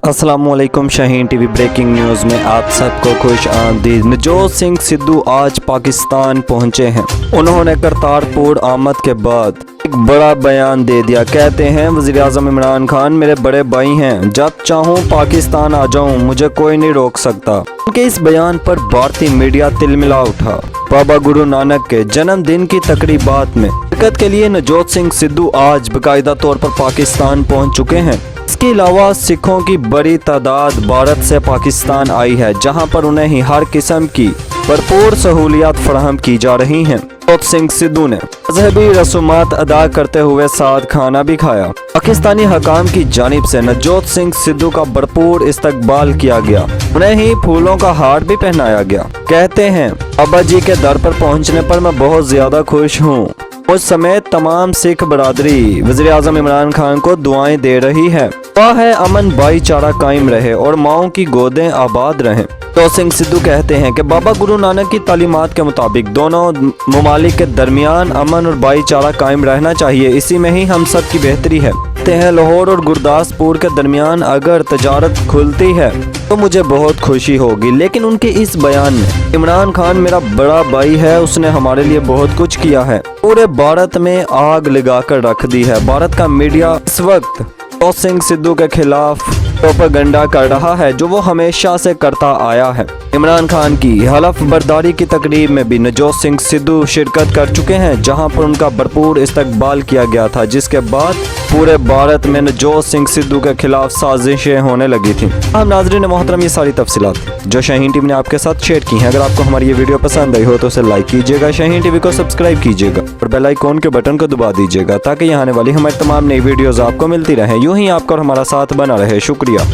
अस्सलामुअलैकुम। Shaheen TV breaking news में आप सबको खुश आमदीद। नवजोत सिंह सिद्धू आज पाकिस्तान पहुंचे हैं। उन्होंने करतारपुर आमद के बाद एक बड़ा बयान दे दिया। कहते हैं वज़ीर-ए-आज़म इमरान खान मेरे बड़े भाई हैं, जब चाहूँ पाकिस्तान आ जाऊँ, मुझे कोई नहीं रोक सकता। उनके इस बयान पर भारतीय मीडिया तिलमिला उठा। बाबा गुरु नानक के जन्मदिन की तकरीबात में शिरकत के लिए नवजोत सिंह सिद्धू आज बाकायदा तौर पर पाकिस्तान पहुंच चुके हैं। इसके अलावा सिखों की बड़ी तादाद भारत से पाकिस्तान आई है, जहां पर उन्हें ही हर किस्म की भरपूर सहूलियात फराहम की जा रही हैं। नवजोत सिंह सिद्धू ने मजहबी रसूमात अदा करते हुए साथ खाना भी खाया। पाकिस्तानी हकाम की जानिब से नवजोत सिंह सिद्धू का भरपूर इस्तकबाल किया गया। उन्हें ही फूलों का हार भी पहनाया गया। कहते हैं बाबा जी के दर पर पहुंचने पर मैं बहुत ज्यादा खुश हूँ। उस समेत तमाम सिख बरादरी वज़ीर-ए-आज़म इमरान खान को दुआएं दे रही है। दुआ है अमन भाईचारा कायम रहे और माओं की गोदें आबाद रहें। नवजोत सिंह सिद्धू कहते हैं कि बाबा गुरु नानक की तालीमात के मुताबिक दोनों ममालिक के दरमियान अमन और भाईचारा कायम रहना चाहिए। इसी में ही हम सब की बेहतरी है। कहते हैं लाहौर और गुरदासपुर के दरमियान अगर तजारत खुलती है तो मुझे बहुत खुशी होगी। लेकिन उनके इस बयान में इमरान खान मेरा बड़ा भाई है, उसने हमारे लिए बहुत कुछ किया है, पूरे भारत में आग लगाकर रख दी है। भारत का मीडिया इस वक्त नवजोत सिंह सिद्धू के खिलाफ प्रोपेगेंडा कर रहा है, जो वो हमेशा से करता आया है। इमरान खान की हलफ बर्दारी की तकरीब में भी नवजोत सिंह सिद्धू शिरकत कर चुके हैं, जहां पर उनका भरपूर इस्तकबाल किया गया था, जिसके बाद पूरे भारत में नवजोत सिंह सिद्धू के खिलाफ साजिशें होने लगी थी। हम नाज़रीन मोहतरम, ये सारी तफसीलात जो शाहीन टीवी ने आपके साथ शेयर की हैं। अगर आपको हमारी ये वीडियो पसंद आई हो तो उसे लाइक कीजिएगा, शाहीन टीवी को सब्सक्राइब कीजिएगा और बेल आइकॉन के बटन को दबा दीजिएगा, ताकि यहाँ आने वाली हमारी तमाम नई वीडियोज़ आपको मिलती रहें। यूं ही आपका और हमारा साथ बना रहे। शुक्रिया।